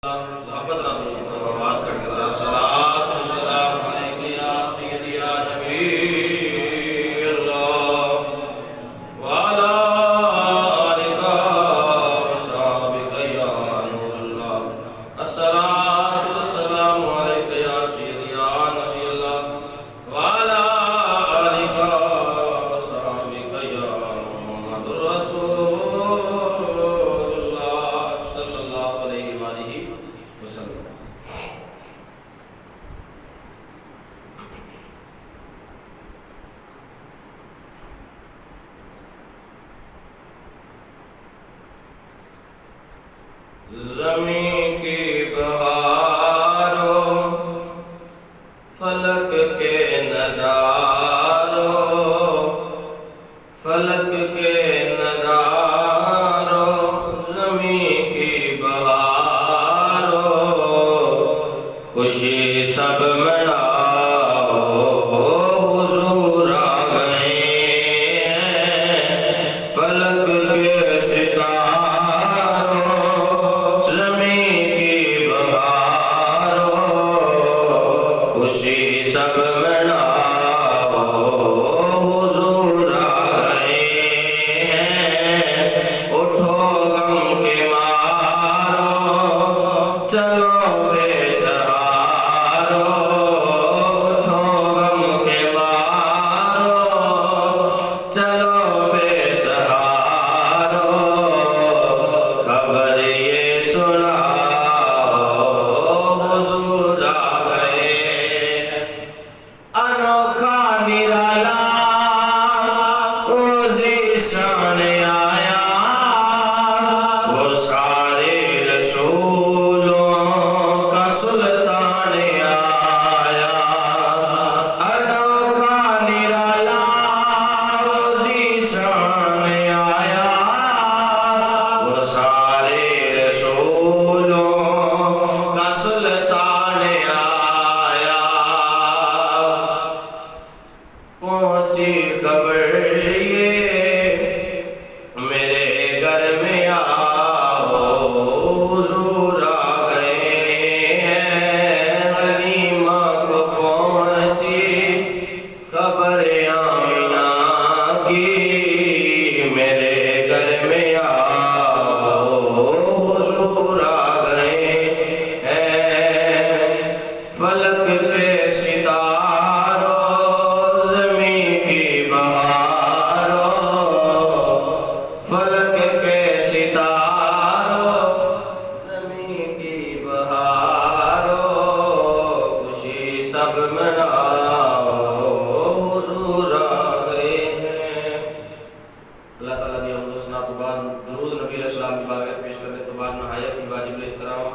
मोहब्बत ना दो आवाज करके जरा सलात व सलाम अलैका या सय्यदी या नबी अल्लाह व अला आलिका व सहाबिका या नूर अल्लाह अस्सलातु व सलाम अलैका या सय्यदी या नबी अल्लाह व अला आलिका व सहाबिका या मुहम्मदुर रसूलुल्लाह सल्लल्लाहु अलैहि वसल्लम। ज़मीं की बहारों फलक के नज़ारों फलक के नज़ारों ज़मीं की बहारों खुशी सब मनाओ हुज़ूर आ गए हैं फलक के सितारों ज़मीं की बहारों खुशी सब मनाओ हुज़ूर आ गए हैं उठो गम के मारो चलो बेसहारो उठो गम के मारो चलो बेसहारो खबर ये सुनाओ हुज़ूर आ गए अनोखा निराला रोज़ी शान आया वो सारे रसूलों का सुल्तान आया अनोखा निराला रोज़ी शान आया वो सारे रसूलों का सुल्तान आया पहुंची खबर ये मेरे घर में आओ हुज़ूर आ गए हैं हलीमा को पहुंची खबर आमिना की मेरे घर में आओ हुज़ूर आ गए हैं फलक के सितारों ज़मीं की बहारों फलक के सितारों ज़मीं की बहारों खुशी सब मनाओ हुज़ूर आ गए हैं। अल्लाह ताला की हमद व सना के बाद दुरूद नबी अलैहिस्सलाम की बारगाह पेश करने के बाद नहायत ही वाजिब एहतराम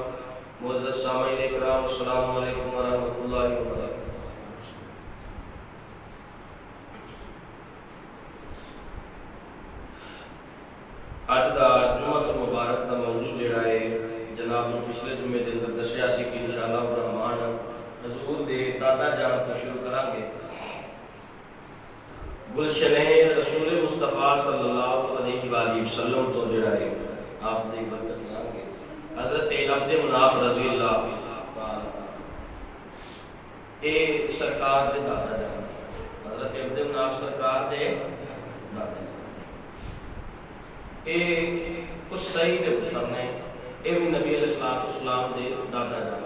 मुअज़्ज़ज़ सामीईन इकराम अस्सलामु अलैकुम व रहमतुल्लाहि व बरकातुहू। अज का जुम्मतुल मुबारक का मौजू जिहड़ा है जनाब ने पिछले जुम्मे के अंदर दसिया सी कि इंशाअल्लाह रहमान हजूर दे दादा जान तो शुरू करांगे गुलशने रसूल मुस्तफ़ा सल्लल्लाहु अलैहि वसल्लम तो जिहड़ा है आप दी बरकत करांगे हज़रत अब्द मुनाफ रज़ी अल्लाह ताला ए सरकार दे दादा जान हज़रत अब्द मुनाफ सरकार दे दादा जान उस सही के पुत्र ने ये भी नबी अलैहिस्सलाम दे दादा जान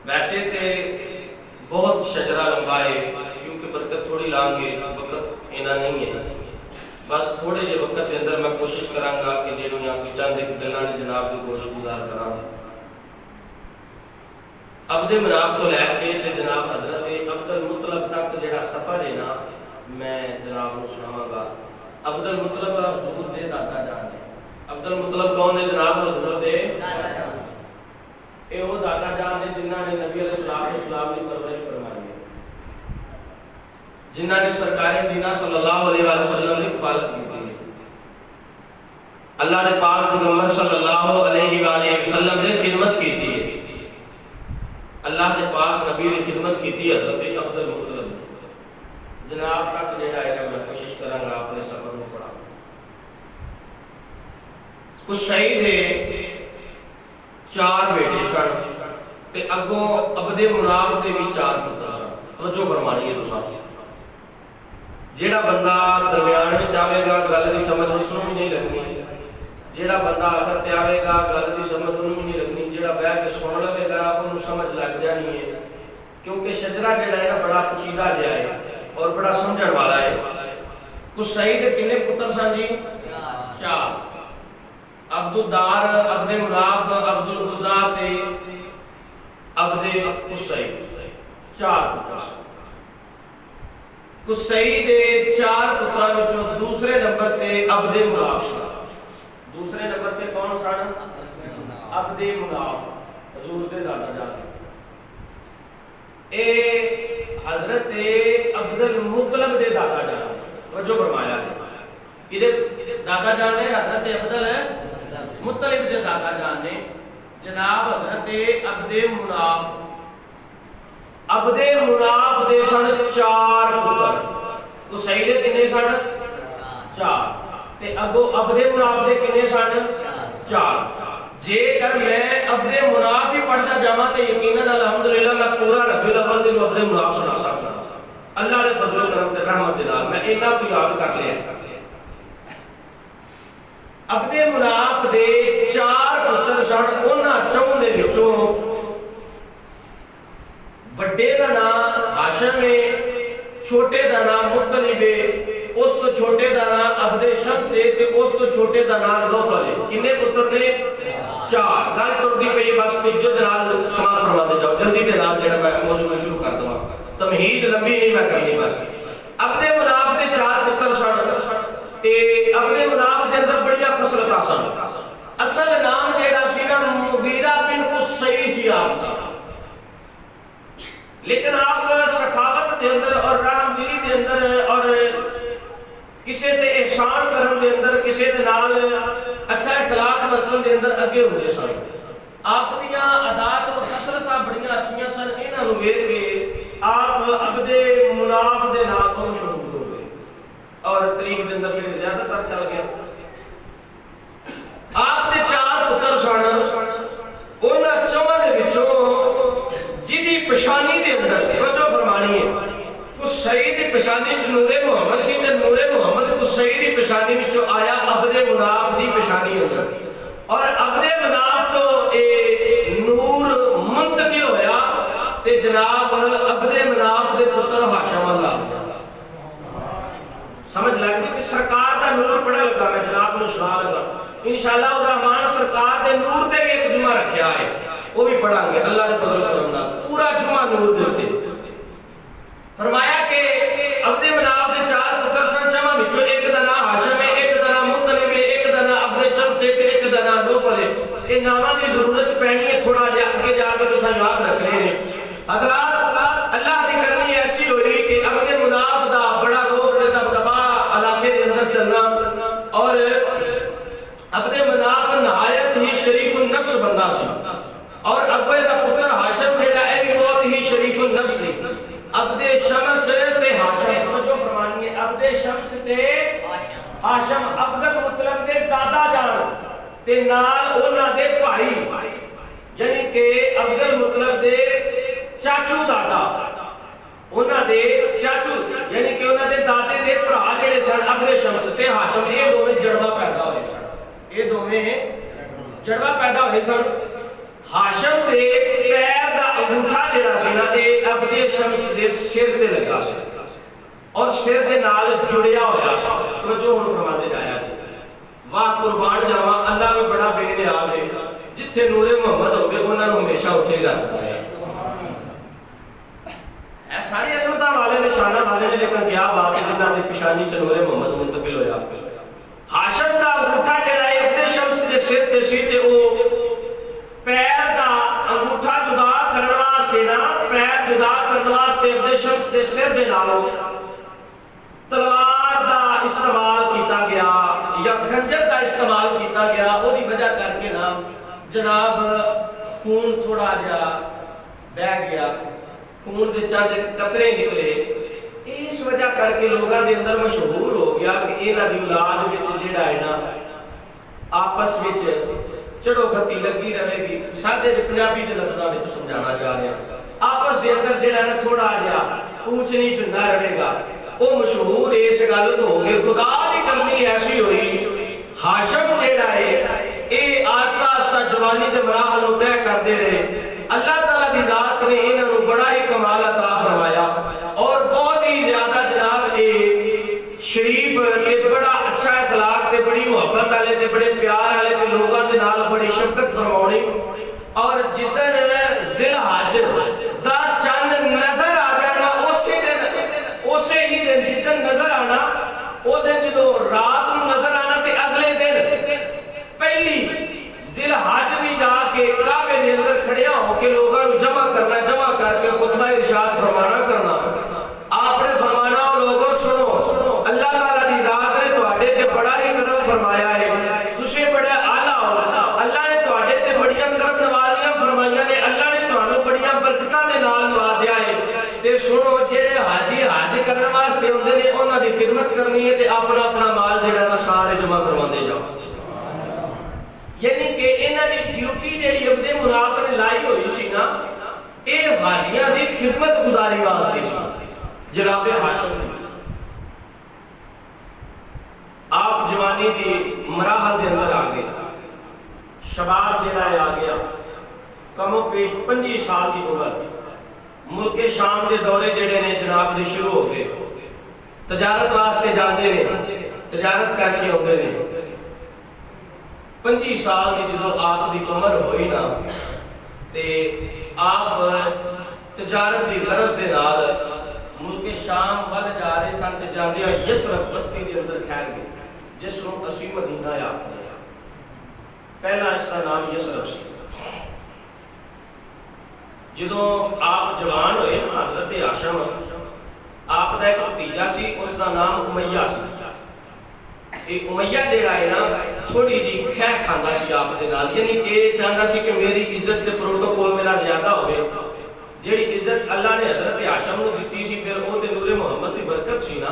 वैसे तो बहुत शजरा लंबाए क्योंकि बरकत थोड़ी लांगे वक्त इना नहीं है बस थोड़े जे वक्त के अंदर मैं कोशिश करांगा कि जेड़ियां कोई चंद एक गल्लां जनाब की गोश गुजार करा अब्द मुनाफ तो लैके ते जनाब हजरत अब्दुल मुतलब तक जेड़ा सफर है ना मैं जनाब को सुनावांगा। अब्दुल मुतलब हुजूर दे दादा जान है। अब्दुल मुतलब कौन है जनाब हुजूर दे दादा जान ए वो दादा जान है जिन्हां ने नबी अलैहिस्सलाम की परवरिश फरमाई है जिन्हां ने सरकार मदीना सल्लल्लाहु अलैहि वसल्लम की हिफाजत की है अल्लाह ने पाक पैगंबर सल्लल्लाहु अलैहि वसल्लम ने खिदमत की थी अल्लाह ने पाक नबी की खिदमत की थी हज़रत अब्दुल मुतलब जनाब तक जेड़ा है मैं कोशिश करांगा अपने सफर में पढ़ा कुछ शहीद है 4 4 बेटे सन ते अगों अब्दे मुनाफ दे भी 4 पुत्र सन। तवज्जो फरमानी है तुसां, जेड़ा बंदा दरम्यान में आवेगा गल की समझ उसनूं भी नहीं लगनी, जेड़ा बंदा आखिर ते आवेगा गल की समझ उन्होंने भी नहीं लगनी, जेड़ा बह के सुन लवेगा उन्होंने समझ लग जानी है। क्योंकि शजरा जेड़ा है ना बड़ा पेचीदा जिहा है और बड़ा समझण वाला है। कुसई दे कितने पुत्र सन जी? 4। अब्दुद्दार, अब्दे मुनाफ, अब्दुल गुज़ा ते अब्दे कुसई, 4 पुत्र सन। कुसई दे 4 पुत्रां विचों दूसरे नंबर ते अब्दे मुनाफ सन। दूसरे नंबर पे कौन सन? अब्दे मुनाफ, हजूर दे दादा जान। ए हजरत अब्दुल मुत्तलब दे दादा जान, वजो फरमाया है इदे दादा जान ने हजरत अब्दुल मुत्तलब दे दादा जान ने जनाब हजरत अब्दे मुनाफ दे सन 4 पुत्र। कुसई दे कितने सन? 4 ते अगो अब्दे मुनाफ दे कितने सन? 4। जेकर मैं अब्दे मुनाफ ही पढ़ता जावां ते यकीनन अल्हम्दुलिल्लाह मैं पूरा रबीउल अव्वल दे अब्दे मुनाफ सुना सकदा। अल्लाह ने फजल करम ते रहमत दे नाल मैं इन्ना को याद कर लिया। अब्दे मुनाफ दे 4 पुत्र सन। उन्हां चों दे विचों वड्डे दा नाम हाशिम है, छोटे दा नाम मुत्तलिब है, उस तो छोटे दा नाम अब्दे शम्स है ते उस तो छोटे दा नाम नौफल है। कितने पुत्र ने? 4। गल टुरदी पई बस इज्जत नाल समाप्त फरमा दे जाओ जल्दी दे नाल जेड़ा मैं मौजू में शुरू कर दूंगा, तमहीद लंबी नहीं मैं करनी बस। अब्दे मुनाफ दे 4 पुत्र सन ते अब्दे मुनाफ दे अंदर बड़ियां खसलतां सन। असल नाम जेड़ा सी ना मुगीरा बिन कुसई सी आपदा, लेकिन आप सखावत के अंदर और रहमदिली के अंदर और किसी ते एहसान करन दे अंदर किसी दे नाल अच्छा इखलाक बरतन दे अंदर अगे हुए सन। आप दियां अदात और खसलतां बड़ियां अच्छियां सन। इन्हां नूं वेख के आप अब्दे मुनाफ दे नाम तो मशहूर हो गए और तारीख दे अंदर फिर ज्यादातर चल गया। आप दे 4 पुत्र सन। उन्हां चौहां दे विचों जिहदी पेशानी दे अंदर तवज्जो फरमानी है, कुसई दी पेशानी च नूरे मुहम्मद सी ते नूरे मुहम्मद कुसई दी पेशानी विचों आया अब्दे मुनाफ दी पेशानी अंदर और अब्दे मुनाफ तो ए नूर मुंतकिल होया ते जनाब अब्दे मुनाफ दे पुत्र हाशिम अल्लाह समझ लग गई कि सरकार दा नूर पड़ा लगा। मैं जनाब नूं सुना लगा इंशाअल्लाह रहमान सरकार दे नूर ते भी एक जुमा रखया है, वो भी पढ़ांगे अल्लाह दे फजल करम नाल पूरा जुमा नूर दे उत्ते। फरमाया कि अब्दे मुनाफ दे 4 पुत्र सन। जमा विचों एक दा नाम हाशिम है, एक दा नाम मुत्तलिब है, एक दा नाम अब्दे शम्स है ते एक दा नाम नौफल है। ए नामां दी जरूरत पैनी है, थोड़ा जिहा आगे जाके तुसां याद रखने ने। हज़रात अल्लाह दी करनी ऐसी होई कि अब्दे मुनाफ दा बड़ा रोब ते दबदबा इलाके दे अंदर चलना और अब्दे मुनाफ नहायत ही शरीफ नफ्स बंदा सी और अब्दे दा पुत्र हाशिम जेड़ा है भी बहुत ही शरीफ नफ्स सी। अब्दे शम्स ते हाशिम जो फरमानी है अब्दे शम्स ते हाशिम अब्दुल मुत्तलब दे दादा जान ते नाल उन्हां दे भाई यानी कि अब्दुल मुत्तलब दे चाचू दादा उन्हां दे चाचू यानी कि उन्हां दे दादे दे भरा जेड़े सन अब्दे शम्स ते हाशिम ये दोवें जड़वा पैदा होए सन। ये दोवें जड़वा पैदा होए सन। हाशिम दे पैर दा अंगूठा जेड़ा सी ना ते अब्दे शम्स दे सिर ते लगा सी और सिर दे नाल जुड़िया होया सी। तो जो हुण फरमाते जाया वाह कुर्बान जावा अल्लाह भी बड़ा बेनियाज है, जिथे नूरे मुहम्मद होवे उन्हां नूं हमेशा उत्थे ही रखदा है। ऐ सारी अजमतां वाले निशाना वाले ने लेकिन क्या बात है जिन्हां दी पेशानी च नूरे मुहम्मद मुंतकिल होया। हाशिम दा अंगूठा जेड़ा है अब्दे शम्स दे सिर ते सी ते ओ पैर दा अंगूठा जुदा करने वास्ते ना पैर जुदा करने वास्ते अब्दे शम्स दे सिर दे नालों तलवार दा इस्तेमाल किया गया या खंजर का इस्तेमाल किया गया। ओदी वजह करके ना जनाब खून थोड़ा जा बह गया, खून के चंद कतरे निकले। इस वजह करके लोगों के अंदर मशहूर हो गया कि इन्हां दी औलाद विच जिहड़ा है ना आपस विच चढ़ो खती लगी रहेगी। सादे पंजाबी के लफ्ज़ों में समझाना चाह रहे हैं, आपस के अंदर जो है थोड़ा जहा ऊंच नीच होता रहेगा। वो मशहूर इस गल तो हो गई, खुदा की करनी ऐसी हुई, हाशम जेड़ा है ये आस्ता आस्ता जवानी के मराहल तय करते रहे। अल्लाह ताला की जात ने इन्होंने बड़ा ही कमाल अता फरमाया और बहुत ही ज्यादा जनाब ये शरीफ ते बड़ा अच्छा अखलाक ते बड़ी मुहब्बत वाले ते बड़े प्यार वाले ते लोगों के नाल बड़ी शफकत फरमाउणी। और जिदन जिलहज दा चंद नजर आ जाना उसे ही दिन जिदन नजर आना वो दिन जो रात को नजर आना ते अगले दिन पहली जिलहज भी जाके काबे के अंदर खड़िया होके लोगों को जमा करना, जमा करके खुतबा इरशाद फरमाना करना। आपने फरमाना लोगों सुनो, अल्लाह ताला दी जात ने तुहाडे ते बड़ा ही करम फरमाया है, तुसी बड़े आला हो, अल्लाह ने तुहाडे ते बड़ियां करम नवाजियां फरमाइयां ने, अल्लाह ने तुहानू बड़ियां बरकतां दे नाल नवाजिया है। ते सुनो जेड़े हाजी हज करने वास्ते हुंदे ने उन्हां दी खिदमत करनी है ते अपना अपना माल जेड़ा ना सारे जमा करवांदे जाओ। यानी कि इन्हां दी ड्यूटी जेड़ी अपने मुनाफ ने लाई हुई सी ना, ये हाजियां दी खिदमत गुजारी वास्ते सी। जनाब हाशम आप जवानी की मराहल के अंदर आ गए, शबाब जेड़ा आ गया, कमो पेश 25 साल की उम्र, मुल्क शाम के दौरे जेड़े ने जनाब दे शुरू हो गए, तजारत वास्ते जाते ने, तजारत करके आते ने। 25 साल की जो आपकी उम्र हुई ना ते आप तजारत की गरज के नाल मुल्क शाम वाल जा रहे सन ते जांदे यसरब बस्ती के अंदर ठहर गए, जिसनों असीं मदीना आखदे हां। पहला इसका नाम यसरब सी। जो आप जवान हुए ना हजरत हाशम आपका एक भतीजा सी, उसका नाम उमैया सी। ये उमैया जेड़ा है ना थोड़ी जी खैर खांदा सी आप दे नाल, यानी कि चाहता सी कि मेरी इज्जत के प्रोटोकॉल मेरा ज्यादा होवे। जेड़ी इज्जत अल्लाह ने हजरत हाशम को दी सी फिर वो ते नूरे मोहम्मद की बरकत सी ना।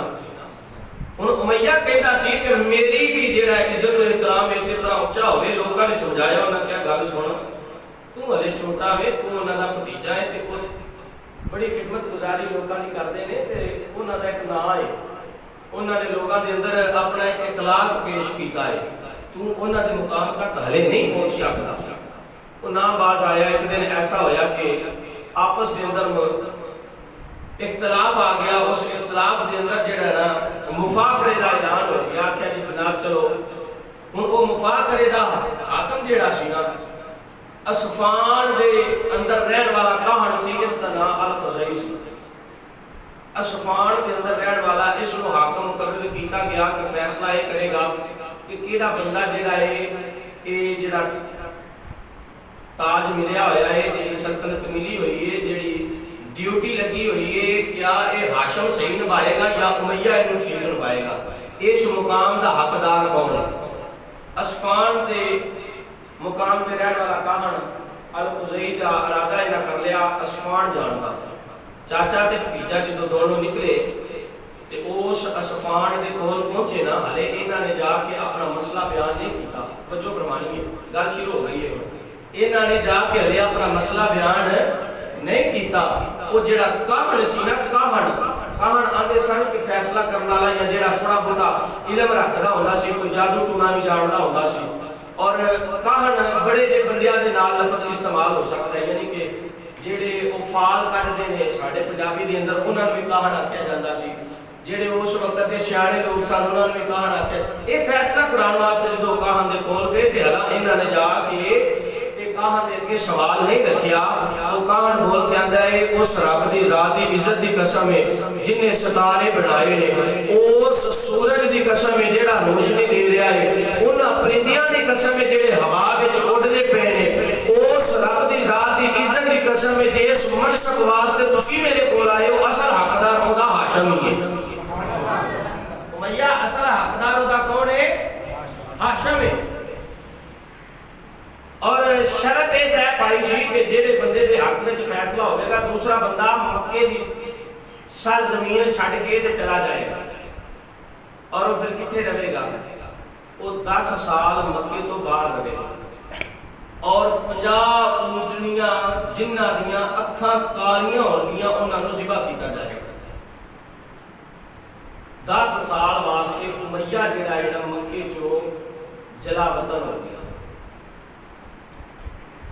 हुण उमैया कहता सी कि मेरी भी जेड़ा इज्जत और इकराम इस तरह ऊंचा होवे। लोगों ने समझाया, उन्होंने क्या गल सुन, तू हले छोटा वे, तू उन्हां दा भतीजा है ते बड़ी खिदमत गुजारी लोगों की करते हैं ते उन्हां दा एक नाम है, उन्होंने लोगों के अंदर अपना एक इखलाक पेश किया है, तू उन्होंने मुकाम तक हले नहीं पहुंच सकता। वो ना बात आया, एक दिन ऐसा होया कि आपस के अंदर इख्तलाफ आ गया। उस इख्तलाफ के अंदर जेड़ा ना मुफाखरे का ऐलान हो गया, आख्या जी जनाब चलो हुण वो मुफाखरे का हाकम जेड़ा सी ना असफान दे अंदर रहने वाला काहन सी, इसका नाम अल खुज़ई सी। असफान के अंदर रहने वाला इसको हाकम मुकर्रर किया गया कि फैसला ये करेगा कि केड़ा बंदा जेड़ा है ये जेड़ा ताज मिलया होया है, जेड़ी सल्तनत मिली हुई है, जेड़ी ड्यूटी लगी हुई है, क्या ये हाशम सही निभाएगा या उमैया इन्हू ठीक निभाएगा? इस मुकाम का हकदार कौन है? असफान के मुकाम पे रहने वाला काहन अल खुज़ई का इरादा इन्हें कर लिया असफान जान का। चाचा ते भतीजा जो दोनों निकले ते उस असफान के कोल पहुंचे ना, हले इन्होंने जाके अपना मसला बयान नहीं किया। वजो फरमानी है, गल शुरू हो गई है। इन्होंने जाके हले अपना मसला बयान नहीं किया। वो जेड़ा काहन सी ना, काहन आंदे सन कि फैसला करने वाला या जेड़ा थोड़ा बहुता इलम रखदा हुंदा सी, कोई जादू टूना भी जानदा हुंदा सी। और काहन बड़े जे बंदियां दे नाल लफ्ज़ इस्तेमाल हो सकता है, यानी कि जेड़े वो फाल कटते हैं साढ़े पंजाबी के अंदर उन्होंने भी काहन आख्या जाता सी। जेड़े उस वक्त के सियाणे लोग सन उन्होंने भी काहन आख्या। ये फैसला कराने वास्ते जो काहन के कोल गए थे, हला इन्होंने जाके काहन के अगे सवाल नहीं रखिया। वो काहन बोल के आंदा है उस रब की जात की इज्जत की कसम है जिन्हें सितारे बनाए ने, उस सूरज की कसम है जेड़ा रोशनी दे रहा है, उन परिंदियां की कसम है जेड़े हवा विच उड़दे पे ने, उस रब की जात की इज्जत की कसम है जिस मनसब वास्ते तुसी मेरे कोल आए हो, असल हकदार ओदा हाशम ही है। उमैया असल हकदार ओदा कौन है? हाशम है। और शर्त यह तय पाई सी कि जेड़े बंदे के हक में फैसला होगा दूसरा बंदा मक्के की सर जमीन छड़ के चला जाएगा। और वो फिर कितने रहेगा? वो 10 साल मक्के तो बाहर रहेगा। और 50 ऊंटनियां जिन्हां दियां अखां कालियां होणगियां उन्हां नूं ज़िबा कीता जाएगा। 10 साल वास्ते उमैया जिहड़ा मक्के चो जलावतन हो गया।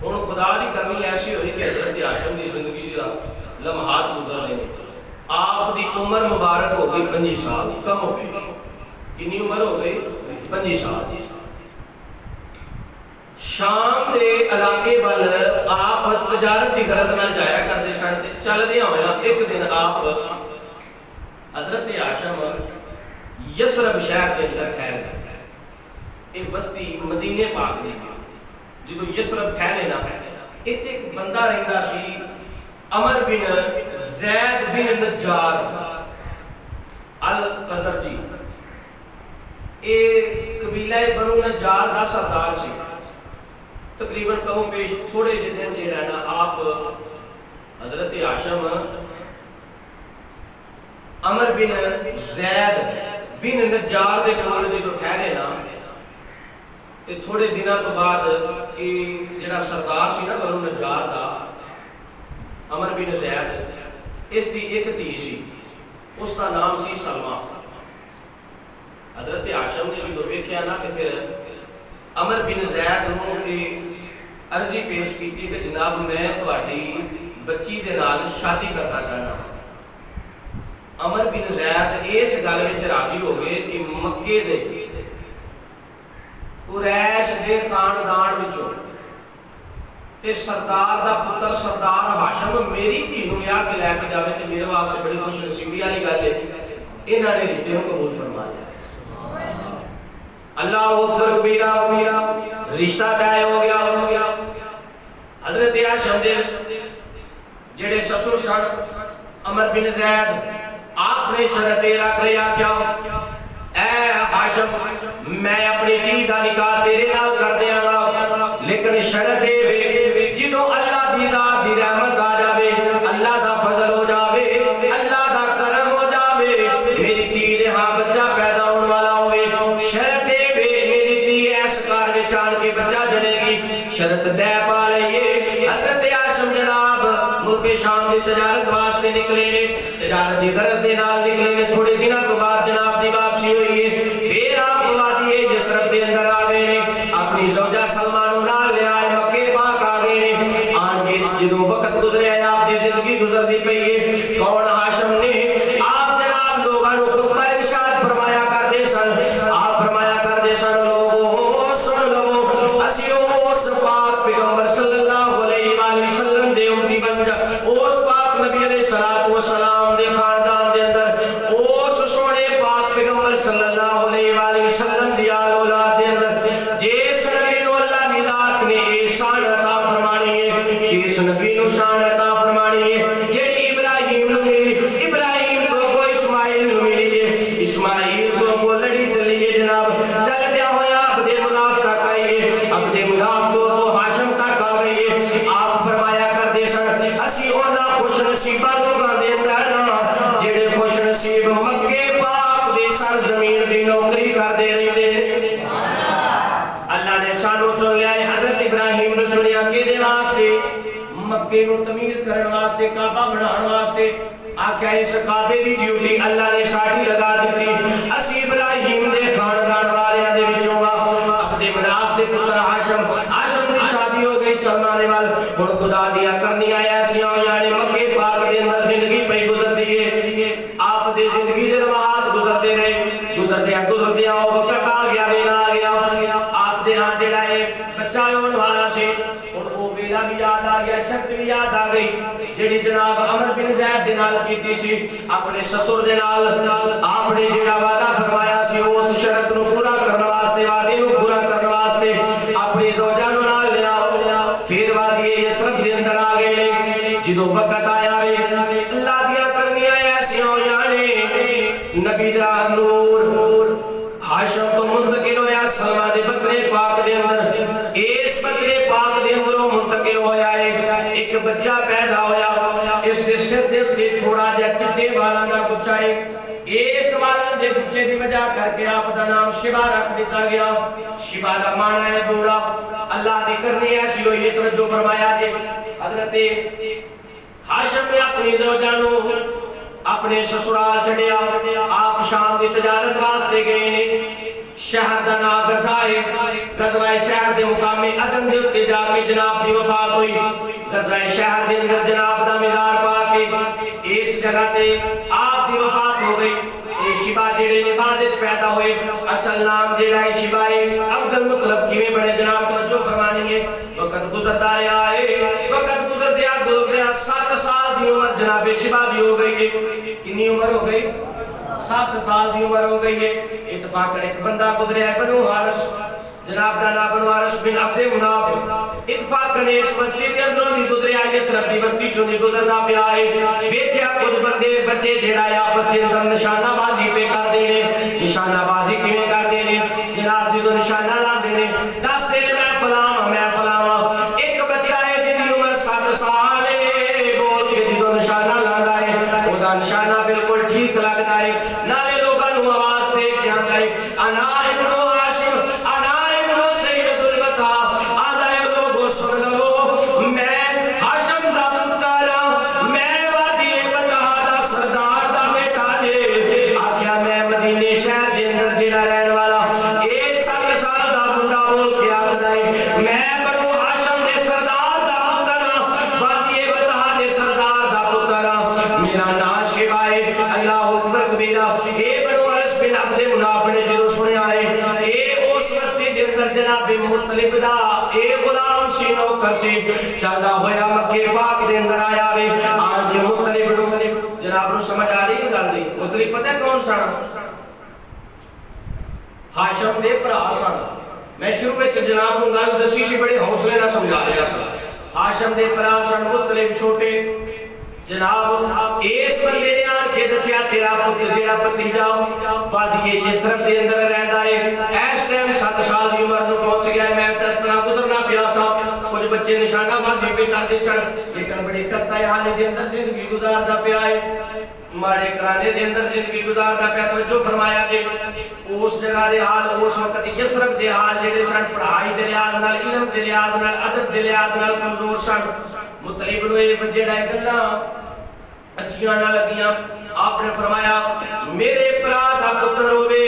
हुण खुदा की करनी ऐसी हुई कि हज़रत हाशिम की जिंदगी का लम्हात गुजर रहे हैं। आप दी उम्र मुबारक हो गई 25 साल, कम हो गई। कितनी उम्र हो गई? 25 साल। शाम के इलाके वाल आप तजारत की गरज नाल जाया करते सन। चलदे होया एक दिन आप हज़रत हाशिम यसरब शहर के अंदर ठहर गए। ये बस्ती मदीने पाक दी जो यसरब ठहरे ना, इत्थे एक बंदा रहिंदा सी अमर बिन ज़ैद बिन नज्जार अल कज़रजी। ये कबीला बनु नज्जार का सरदार सी। तकरीबन कहो पेश थोड़े जे दिन जो ना आप हज़रत हाशिम अमर बिन ज़ैद बिन नज्जार के कोल जो ठहरे ना, ते थोड़े दिनों तो बाद ये जिहड़ा सरदार सी ना बनु नज्जार का अमर बिन ज़ैद, इसकी एक धी सी, उसका नाम सी सलमा। हज़रत हाशिम ने जो वेख्या ना कि फिर अमर बिन ज़ैद नूं अर्जी पेश की कि जनाब मैं तुहाडी बच्ची दे नाल शादी करना चाहना। अमर बिन ज़ैद इस गल विच राजी हो गए कि मक्के दे कुरैश दे खानदान विचों ते सरदार दा पुत्र सरदार हाशिम मेरी धी नूं विआह के लैके जावे ते मेरे वास्ते बड़ी खुशनसीबी वाली गल है। इन्हां ने रिश्ते नूं कबूल फरमा लिया। अल्लाह अकबर कबीरा, रिश्ता तय हो गया। हज़रत हाशिम दे जेड़े ससुर सन अमर बिन ज़ैद, आपने शर्त रख लिया क्या, ऐ हाशिम मैं अपनी धी दा निकाह तेरे नाल कर देंगा, लेकिन शर्त जो अल्लाह दी रात दी रहमत आ जावे, अल्लाह दा फजल हो जावे, अल्लाह दा करम हो जावे, मेरी धी दे हां बच्चा पैदा होने वाला होवे, शर्त मेरी धी ऐस घर विच आण के बच्चा जनेगी, शर्त तय पा लईए। हज़रत हाशिम जनाब मुल्के शाम दी तजारत वास्ते निकले ने, तजारत दी गरज दे नाल निकले ने। थोड़े दिनों तो बाद जनाब दी वापसी हुई है। फिर आप वादी यसरब दे अंदर आ गए ने, अपनी ज़ौजा सलमा नूं नाल ले आए, मक्के पाक आ गए ने। आन के जो वक्त गुजरे आपकी जिंदगी गुजरती पई है, कौन हाशिम ने आप जनाब लोगों को खुतबा इरशाद फरमाया करते सन। आप फरमाया करते सन, लोगो सुन लो, असी उस पाक पैगंबर सल्लल्लाहु अलैहि वसल्लम दे उम्मती बन जा, उस पाक नबी अलैहि सलातो व सलाम दे खानदान दे अंदर, उस सोने पाक पैगंबर सल्लल्लाहु अलैहि वसल्लम दी आल औलाद दे अंदर जिस नबी नूं अल्लाह दी जात ने शान अता फरमानी है, जिस नबी नूं शान अता फरमानी है जेड़ी इब्राहिम नूं मिली, इब्राहिम तो कोई इस्माइल नूं मिली है, इस्माइल तो को लड़ी चली है। जनाब चलदे होया अब्दे मुनाफ तक आई है, अब्दे मुनाफ तो हाशिम तक आ गई है। आप फरमाया करदे सन, असी उन्हां खुशनसीबा लोकां दे अंदर जेड़े खुशनसीब मक्के पाक दे सरजमीन दी नौकरी करदे रहिंदे। अल्लाह ने सानू चुन लिया। हज़रत इब्राहिम ने चुनिया किहदे वास्ते? मक्के नूं तमीर करन वास्ते, काबा बनाउण वास्ते। आख्या इस काबे दी ड्यूटी अल्लाह ने साडी लगा दी। असी इब्राहिम दे खानदान वालियां दे विचों अपने मुनाफ दे पुत्र हाशिम दी शादी हो गई सलमा दे नाल। हुण खुदा दिया करनी आया ऐसियां यानी मक्के पाक दे अंदर जिंदगी पई गुजरदी है। आप दे जिंदगी दे लम्हात गुजरदे रहे, गुजरदे आओ वक्त आ गया, वेला आ गया। आप दे हां जेड़ा है बच्चा होने वाला सी, हुण ओ वेला भी याद आ गया, शर्त भी याद आ गई जेड़ी जनाब अमर बिन ज़ैद दे नाल कीती सी अपने ससुर दे नाल। आपने जेड़ा वादा फरमाया सी उस शर्त नूं पूरा करन वास्ते, वादे नूं पूरा करन वास्ते अपनी ज़ौजा नूं नाल लिया। फिर वादी यसरब दे अंदर आ गए। जो वक्त आया वे अल्लाह दियां करनियां ऐसियां होइयां ने, नबी दा नूर हाशिम तो मुंतकिल होया सलमा दे बकरे पाक दे अंदर। इस बकरे पाक दे अंदरों मुंतकिल होया है, एक बच्चा पैदा होया। इस दे सिर दे उत्ते थोड़ा जिहा चिट्टे वालां दा गुच्छा है। इस वालां दे गुच्छे दी वजह करके आप दा नाम शिवा रख दिता गया। शिवा दा माना है बूढ़ा। अल्लाह दी करनी ऐसी हुई है। तवज्जो फरमाया जे हजरत हाशिम ने अपनी ज़ौजानू अपने ससुराल छड़िया, आप शाम की तजारत वास्ते गए ने। शहर का नाम गज़वाए शहर के मुकामे अदन के उत्ते जाके जनाब की वफात हुई। गज़वाए शहर के अंदर जनाब का मिज़ार पाके इस जगह से आप की वफात हो गई। शिबा जेड़े ने बाद विच पैदा हुए, असल नाम जेड़ा है शिबाए अब्दुल मुतलब किवें बने जनाब तवज्जो फरमानी है। वक्त गुजरता रहा है, वक्त गुजरदे गुजर गया 7 साल की उम्र जनाब शिबा की हो गई है। कितनी उम्र हो गई? 7 साल की उम्र हो गई है। इत्तफाकन एक बंदा गुजरिया है बनु हारिस, जनाब दा नाम बनु हारिस बिन अब्दे मुनाफ। इत्तफाकन इस बस्ती से अंदरों दी गुजरिया है, सरब दी बस्ती चों दी गुजरदा पिया है। वेख्या कुछ बंदे बच्चे जेड़ा है आपस के अंदर निशानाबाजी पे करदे ने। निशानाबाजी किवें करदे ने जनाब जी? तो निशाना लांदे ने, दसदे ने मैं फलावा। एक बच्चा है जिसकी उम्र 7 साल है, बोल के जो निशाना लांदा है ओदा निशाना बिल्कुल ठीक लगदा है। नाले लोगां नूं आवाज दे के आंदा है अना इब्नु हाशिम, अना इब्नु सैयदुल बता। आंदा है लोगो सुन लो, मैं हाशिम दा पुत्तर, मैं वादी बता दा सरदार दा बेटा जे। आख्या मैं मदीने शहर दे अंदर जेड़ा रहने वाला एक 7 साल दा मुंडा बोल के आंदा है मैं बनु हाशिम दे सरदार दा पुत्तर, वादी बता दे सरदार दा पुत्तर, मेरा नाम शिबा है। अल्लाहु अकबर कबीरा। ए बनु हारिस बिन अब्दे मुनाफ ने जो सुनया है ए उस बस्ती दे अंदर जनाब मुतलिब दा ए गुलाम सी नौकर से चलदा होया मक्के पाक दे अंदर आया वे। आज के मुतलिब जनाब नु समझ आ रही गल दी? मुतलिब पता कौन सा? हाशिम दे भरा सन। मैं शुरू में जनाब नु गल दसी सी, बड़े हौसले नाल समझा रहा सा। हाशिम दे भरा सन मुतलिब छोटे। जनाब इस बंदे ने आन के दसिया तेरा पुत्र जेड़ा भतीजा वादी यसरब दे अंदर रहंदा है, इस टाइम 7 साल की उम्र नु पहुंच गया। मैं इस तरह गुजरना पिया सा। कुछ बच्चे निशानाबाजी पे करते सन, लेकिन बड़ी कस्ता हाल दे अंदर जिंदगी गुजारदा पिया है, माड़े कराने दे अंदर जिंदगी गुजारदा पिया। तो जो फरमाया कि उस जगह दे हाल उस वक्त यसरब दे हाल जेड़े सन पढ़ाई दे लिहाज नाल, इल्म दे लिहाज नाल, अदब दे लिहाज नाल कमजोर सन। मुतलिब नु ये जेड़ा गल्लां अच्छियां ना लगियां। आपने फरमाया मेरे भरा दा पुत्र होवे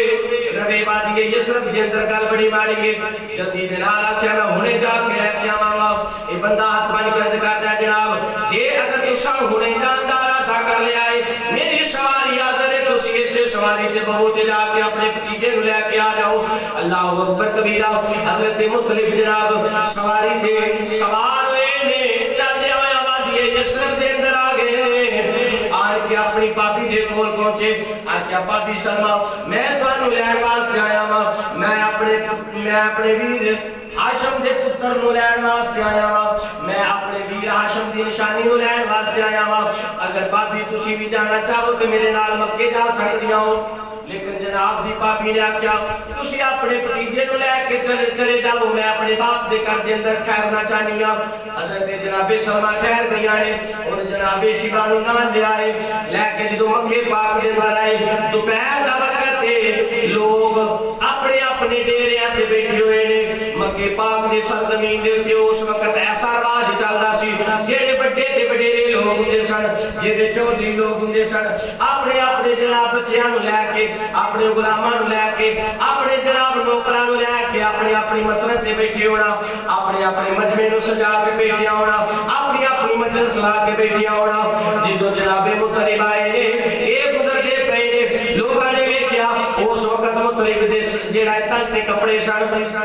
रवे वादी यसरब दे अंदर गल बड़ी माड़ी है। जल्दी दे नाल आख्या मैं हुणे जाके लेके आवांगा। ए बंदा हाथ बन के अर्ज करदा जनाब जे अगर तुसा हुणे जानदा अदा कर लिया है मेरी सवारी हाज़िर है, तुसी इस सवारी ते बहुत जाके अपने भतीजे नु लेके आ जाओ। अल्लाहु अकबर कबीरा। हजरत मुतलिब जनाब सवारी से सवार हुए ने, चलदे होए वादी यसरब दे अंदर आ गए ने। आन के अपनी भाभी दे कोल पहुंचे। आख्या भाभी शर्मा मैं तुहानू लैण वास्ते आया हां, मैं अपने वीर हाशिम दे पुत्र नु लैण वास्ते आया हां, मैं अपने वीर हाशिम दी निशानी नु लैण वास्ते आया हां। अगर भाभी तुसी भी जाना चाहो तो मेरे नाल मक्के जा सकदियां हो। लेकिन जनाब दी भाभी ने आख्या तुसी अपने भतीजे नु लेके चले जाओ, मैं अपने बाप दे घर दे अंदर ठहरना चाहनी हां। हजरत जनाबे शर्मा ठहर गईयां ने और जनाबे शिबा नु नाल ले आए। लेके जदों मक्के पाक दे अंदर आए, दोपहर दा वक्त है, लोग अपने अपने डेरियां ते बैठे हुए ने। मक्के पाक दे सरजमीन दे उत्ते उस वक्त ऐसा राज चलदा सी, जेड़े बड़े ते बडेरे लोग हुंदे सन, जेड़े चौधरी लोग हुंदे सन, अपने अपने जनाब बच्चियां नु लेके, अपने गुलामां नु लेके, अपने जनाब नौकरां नु लेके अपनी अपनी मसरत ते बैठे होना, अपने अपने मजमे नु सजा के बैठे होना, अपनी अपनी मजलिस ला के बैठे होना। जदों जनाबे मुतलिब आए ने ए गुजरदे पे ने, लोकां ने वेख्या उस वक्त मुतलिब दे जेड़ा तन ते कपड़े सन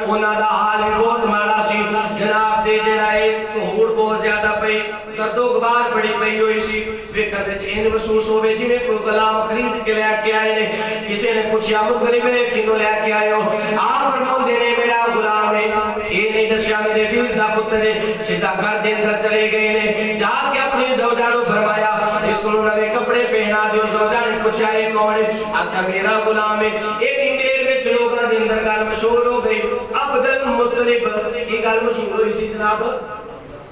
उन्हां दा हाल भी बहुत माड़ा सी। जनाब दे जेड़ा ए होड़ बहुत ज्यादा पई, गर्दो गुबार बड़ी पई हुई सी। वेखण विच इंज महसूस होवे जिवें कोई गुलाम खरीद के लेके आए ने। किसी ने पूछया मुतलिब किन्नू लेके आए हो? आप फरमाउंदे ने मेरा गुलाम है, ये नहीं दस्या मेरे वीर दा पुत्र है। सीधा घर दे अंदर चले गए ने, जाके अपनी ज़ौजा नु फरमाया इसनू नवे कपड़े पहना दियो। ज़ौजा ने पूछा ये कौन है? आख्या मेरा गुलाम है। इतनी देर विच लोकां दे अंदर गल मशहूर हो गई, अब्दुल मुतलिब की गल मशहूर हुई सी जनाब।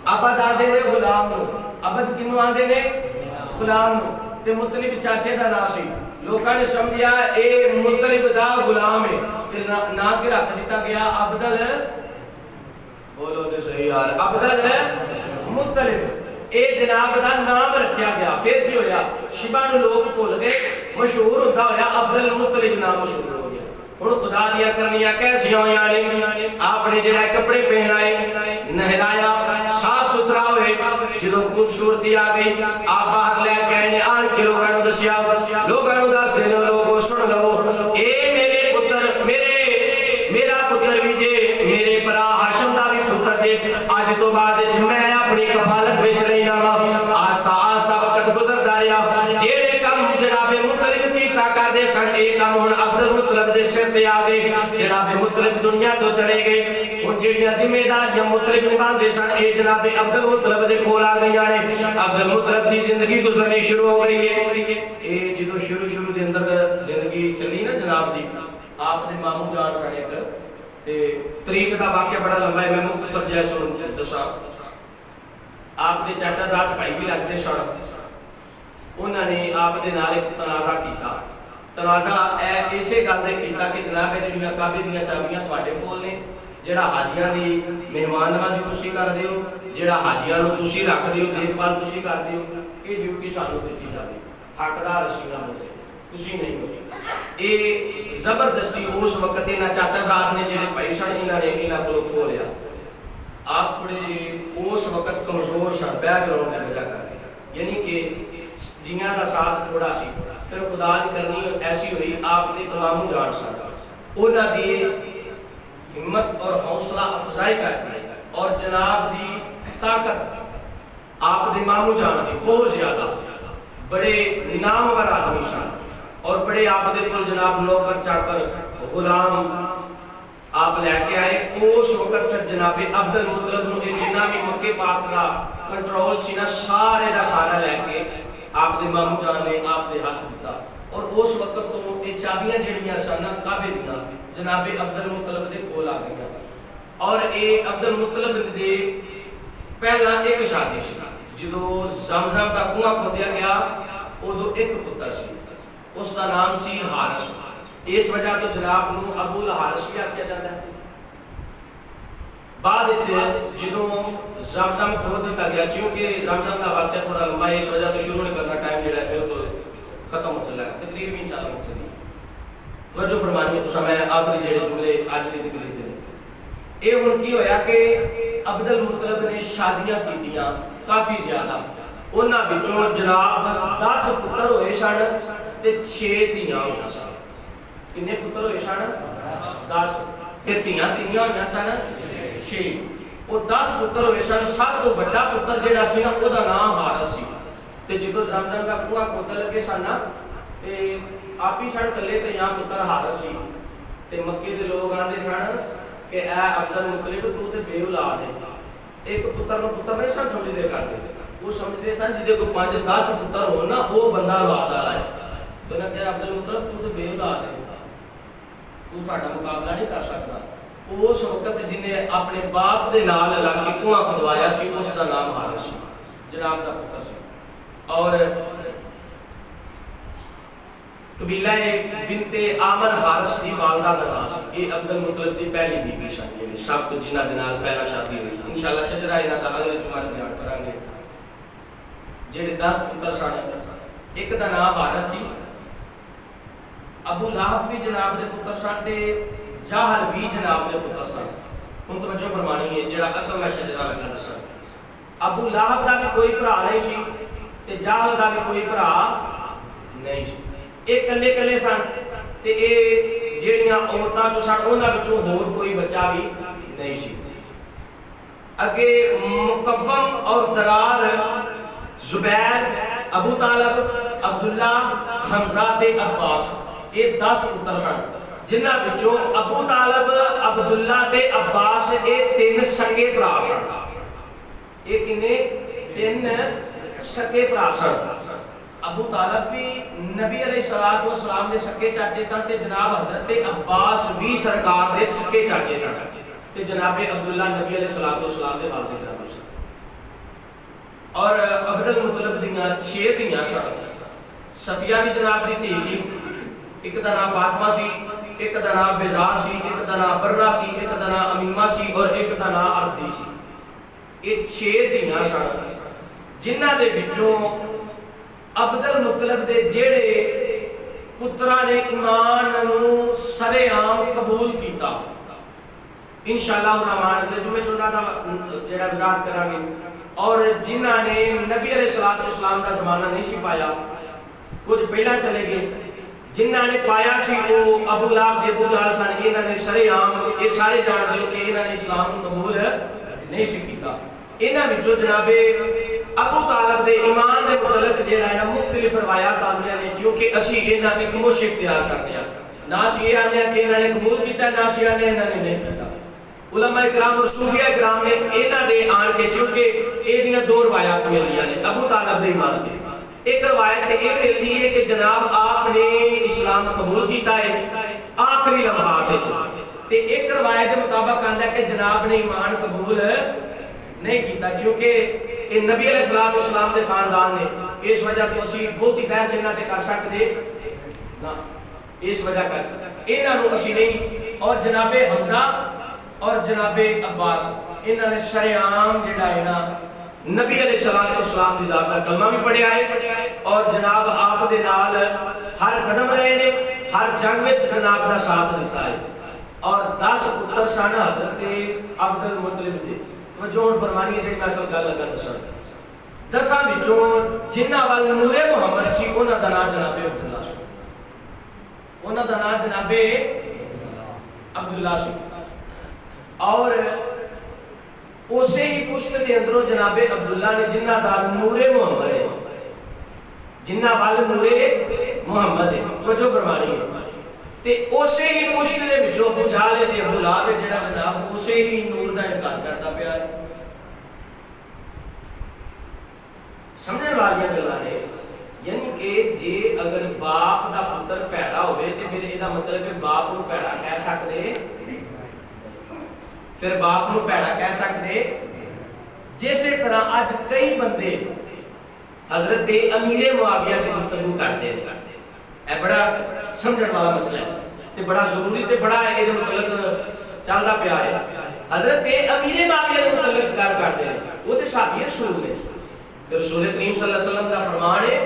अबद आंदे ने गुलाम नु, अबद किन्नू आंदे ने? गुलाम नु। ते मुतलिब चाचे दा नाम सी। लोकां ने समझिया ए मुतलिब दा गुलाम है ते ना के रख दिता गया अब्दुल बोलो तो सही यार। अब्दुल मुत्तलिब ए जनाब दा नाम रखा गया। फिर की होया शिबा नु लोग भुल गए, मशहूर होता होया अब्दुल मुत्तलिब नाम मशहूर हो गया। हुण खुदा दिया करनियां कैसियां होया ने, आपने जेड़ा कपड़े पहनाए, नहलाया, साफ सुथरा होए, जो खूबसूरती आ गई आप बाहर लेके आए ने, आन के लोगों नु दसिया, लोगों नु दस दे, लोगों सुन लो, ए मेरे पुत्र, मेरा पुत्र भी जे, मेरे भरा हाशम दा भी पुत्र जे, आज तो बाद मैं अपनी कफालत विच लेना वा। आस्ता आस्ता वक्त गुजरदा रहा, जेड़े काम जनाबे मुत्तलिब कीता करदे सन, ए काम हुण अब्दुल मुत्तलिब दे सिर ते आ गए। जनाबे मुत्तलिब दुनिया तो चले गए, हुण जेड़ियां जिम्मेदारियां मुत्तलिब निभांदे सन, ए जनाबे अब्दुल मुत्तलिब दे कोल आ गईयां ने। अब्दुल मुत्तलिब दी जिंदगी गुजरनी शुरू हो गई है। ए जदों शुरू दे अंदर जिंदगी चली ना जनाब दी, आपने मामू जान सन एक ते तरीक दा वाकया बड़ा लंबा है, मैं मुख्तसर जैसा सुन दसा। आपने चाचा जात भाई भी लगते सन, उन्होंने आपके नाल एक तनाज़ा किया। तनाज़ा इसे गल दे कीता कि जनाब जिहड़ियां काबे दीयां चाबियां तुहाडे कोल ने, जिहड़ा हाजियां दी मेहमान नवाजी तुसीं करदे हो, जिहड़ा हाजियां नूं तुसीं रखदे हो, देखभाल तुसीं करदे हो, ये ड्यूटी सानूं दित्ती जावे, हकदार असीं ना होवे, तुसीं नहीं हो। ये जबरदस्ती उस वक्त इन्हां चाचा साहब ने जिहड़े भाई सन, इन्हां कोलों खो लिया। आप थोड़े उस वक्त कमजोर सन, बैकग्राउंड की वजह करके, यानी कि जियां का साथ थोड़ा सी, फिर खुदा की करनी ऐसी हुई, आपने तमामू जान सन, उन्हां दी हिम्मत और हौसला अफजाई करके और जनाब दी ताकत आप दे मामू जान दी बहुत ज्यादा बड़े नामवर आदमी सन, और बड़े आप दे कोल जनाब नौकर चाकर गुलाम आप लैके आए। उस वक्त फिर जनाबे अब्दुल मुत्तलिब नूं जिन्ना भी मक्के पाक का कंट्रोल सी ना, सारे का सारा लैके आप दे मामू जान ने आप दे हाथ दिता। और उस वक्त तो ये चाबियां जिहड़ियां सन काबे दीयां जनाबे अब्दुल मुत्तलिब दे कोल आ गईयां। और ये अब्दुल मुत्तलिब दे पहला एक शादी सी, जदों ज़मज़म दा कुआं खोदिया गया उदों एक पुत्र सी, उसका नाम सी हारिस। इस वजह तो जनाब नूं अबुल हारिस भी आख्या जाता है। बाद जो ज़मज़म खोद दिता गया, क्योंकि ज़मज़म का वाक़या थोड़ा लंबा है, इस वजह तो शुरू नहीं करना, टाइम जो है बिल्कुल खत्म हो चला है, तकरीर भी इंशाअल्लाह हो चली। तो जो फरमानी है तो मैं आखिरी जेड़े जुमले आज की तकरीर दे ये हुण की होया कि अब्दुल मुत्तलिब ने शादियां कीतियां काफ़ी ज़्यादा, उन्हां विचों जनाब 10 पुत्र होए सन ते 6 धीआं होईयां सन। किन्ने पुत्र होए सन? 10 ते धीआं होईयां सन 6। वो 10 पुत्र होए सन, सब तो बड़ा पुत्र जिहड़ा सी ना ओहदा नाम हारिस सी। ते जदों ज़मज़म दा कुआं खोदण लगे सन ना ते आप ही सन कल्ले ते यहाँ पुत्र हारिस सी, ते मक्के दे लोग आंदे सन कि ऐ अब्दुल मुत्तलिब तू ते बेऔलाद है, एक पुत्र नूं पुत्र नहीं सन समझदे करदे, वो समझदे सन जिहदे कोई 5-10 पुत्र हो ना वो बंदा औलाद वाला है। तो उन्हें कहा अब्दुल मुत्तलिब तू ते बेऔलाद है, तू साडा मुकाबला नहीं कर सकदा। उस वक्त जिन्हें अपने बाप दे नाल लग के कुआं खुदवाया सी उसका नाम हारिस सी, जनाब दा पुत्र सी। और कबीला बिनते आमर हारिस दी वालदा दा नाम सी। ये अब्दुल मुत्तलिब दी पहली बीवी सन, यानी सब कुछ जिन्हां दे नाल पहला शादी हुई। इंशाअल्लाह शजरा इन्हां दा अगले जुमा च बयान करांगे। जेडे 10 पुत्र सन, एक दा नाम हारिस सी, अबू लाहब भी जनाब दे पुत्र सन ते जाहल भी जनाब दे पुत्र सन। हुण तवज्जो फरमानी है, जेड़ा असल में शजरा लगा दसन, अबू लाहब दा भी कोई भरा नहीं सी ते जाहल दा भी कोई भरा नहीं सी, ये कल्ले कल्ले सन। ते ये जेड़ियां औरतां चों सन उन्हां विचों होर कोई बच्चा भी नहीं सी। अगे मुकव्वम और दरार, जुबैर, अबू तालब, अब्दुल्ला, हमजा ते अब्बास, ये 10 पुत्र सन, जिन्हां विचों अबू तालब, अब्दुल्ला ते अब्बास ये 3 सगे भरा सन। ये किन्ने 3 सगे भरा सन। अबू तालब भी नबी अलैहिस्सलातु वस्सलाम दे सके चाचे सन ते जनाब हजरत अब्बास भी सरकार दे सके चाचे सन ते जनाब अब्दुल्ला नबी अलैहिस्सलातु वस्सलाम दे वालिद बराबर सन। और अब्दुल मुत्तलिब दीयां 6 धीआं सन। सफिया भी जनाब दी धी सी, एक दा नाम फातिमा सी, एक दा नाम बेजार सी, एक दा नाम बर्रा सी, एक दा नाम अमीमा सी और एक दा नाम अब्दी सी। ये 6 धीआं सन जिन्हां दे विचों अब्दुल मुतलब दे जेड़े पुत्रा ने ईमान नूं सरेआम कबूल कीता। इंशाअल्लाह रहमान अगले जुमे च उन्हां दा जेड़ा वजाहत करांगे। और जिन्हां ने नबी अलैहिस्सलाम दा ज़माना नहीं सी पाया, कुछ पहला चले गए, जिन्हां ने पाया सी वो अबू लहब दे अबू जहल सन। इन्हां ने सरेआम ये सारे जानदे हो कि इन्हां ने इस्लाम नूं कबूल नहीं सी कीता। इन्हां विचों जनाबे अबू तालिब दे ईमान दे मुतलक जेड़ा है ना मुख्तलिफ रवायात आंदियां ने, क्योंकि असी इन्हां दी खमोश इख्तियार करते हैं। ना असी ये आने कि इन्हां ने कबूल कीता, ना असी आने इन्हां ने नहीं कीता। उलमा इकराम और सूफिया इकराम ने इन्हां दे आन के, क्योंकि इहदियां 2 रवायात मिलदियां ने अबू तालिब दे ईमान दे। एक रवायत ये मिलती है कि जनाब आपने इस्लाम कबूल किया है आखिरी लम्हात ते एक रवायत के मुताबिक आंदा है कि जनाब ने ईमान कबूल नहीं किया, क्योंकि ये नबी अलैहिस्सलाम के खानदान ने। इस वजह तो असी बहुत ही बहस इन्हां ते कर सकते ना, इस वजह कर इन्हां नूं असी नहीं। और जनाबे हमजा और जनाबे अब्बास इन्हां ने शरेआम जेड़ा है ना नबी अलैहिस्सलाम दी ज़ात दा कलमा भी पढ़िया है और जनाब आप दे नाल हर कदम रहे ने, हर जंग में जनाब का साथ दिता है। और 10 पुत्र सन हज़रत अब्दुल मुतलिब दे। जो फरमानी है जेड़ी मैं असल गल लगा दसन 10 विचों जिन्हां वाल नूरे मुहम्मद सी उन्हां दा नाम जनाबे अब्दुल्ला सी, उन्हां दा नाम जनाबे अब्दुल्ला सी। और उसे ही पुश्त के अंदरों जनाबे अब्दुल्ला ने जिन्हां दा नूरे मुहम्मद है, जिन्हां वाल नूरे मुहम्मद है, जो फरमानी है ते उसे ही पुश्त दे विचों अबू जहल ते अबू लहब जेड़ा जनाब उसे ही नूर दा इनकार करता पिया है। समझने वाली गल्लां ने, यानी कि जे अगर बाप दा पुत्र भैड़ा होवे ते फिर इहदा मतलब है बाप नूं भैड़ा कह सकदे, फिर बाप नूं भैड़ा कह सकदे। जिस तरह अज कई बंदे हजरत अमीर मुआविया की गुफ्तगू करते हैं, यह बड़ा समझने वाला मसला है ते बड़ा जरूरी ते बड़ा इहदे मुतल्लक चलदा पिया है। हजरत अमीर मुआविया के मुतल्लक गल करते हैं, वो ते साहबी रसूल ने। रसूल करीम सल्लल्लाहु अलैहि वसल्लम का फरमान है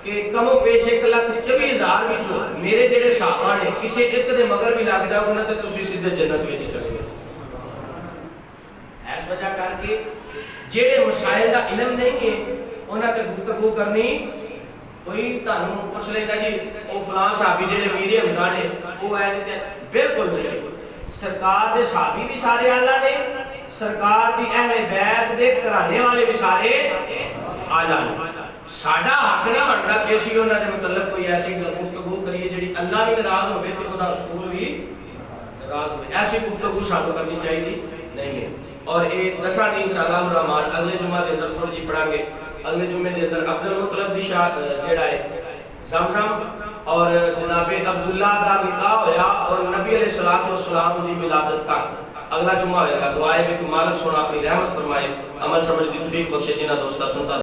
कि कमो पेश 1,24,000 विचों मेरे जेड़े साहबा ने किसी एक दे मगर भी लग जाओ ना ते तुसीं सीधे जन्नत विच चले जाओ। इस वजह करके जेड़े मसाइल का इलम नहीं है उन्हां ते गुफ्तगू करनी, कोई तुहानूं पुछ लेंदा जी वो फलां साहबी जेड़े वीर हमजा ने वो है ते बिल्कुल नहीं। सरकार दे साहबी भी सारे आला ने, सरकार दी अहले बैत दे घराने वाले भी सारे आला ने। साडा हक ना बनदा कि असीं उन्हां दे मुतल्लक कोई ऐसी गुफ्तगू करिए जेड़ी अल्लाह भी नाराज होवे ते ओहदा रसूल भी नाराज होवे। ऐसी गुफ्तगू सानूं करनी चाहिए नहीं है। और ये 10 दिन इंशाअल्लाह रहमान अगले जुमे के अंदर थोड़ी जी पढ़ांगे। अगले जुमे के अंदर अब्दुल मुतलब दी जेड़ा है ज़मज़म और जनाबे अब्दुल्ला दा निकाह होया और नबी अलैहिस्सलाम दी विलादत तक अगला जुमा होएगा। दुआए में कि मालिक सोना अपनी रहमत फरमाए, अमल समझ दी तौफीक बख्शे, जिन्हां दोस्तां सुनता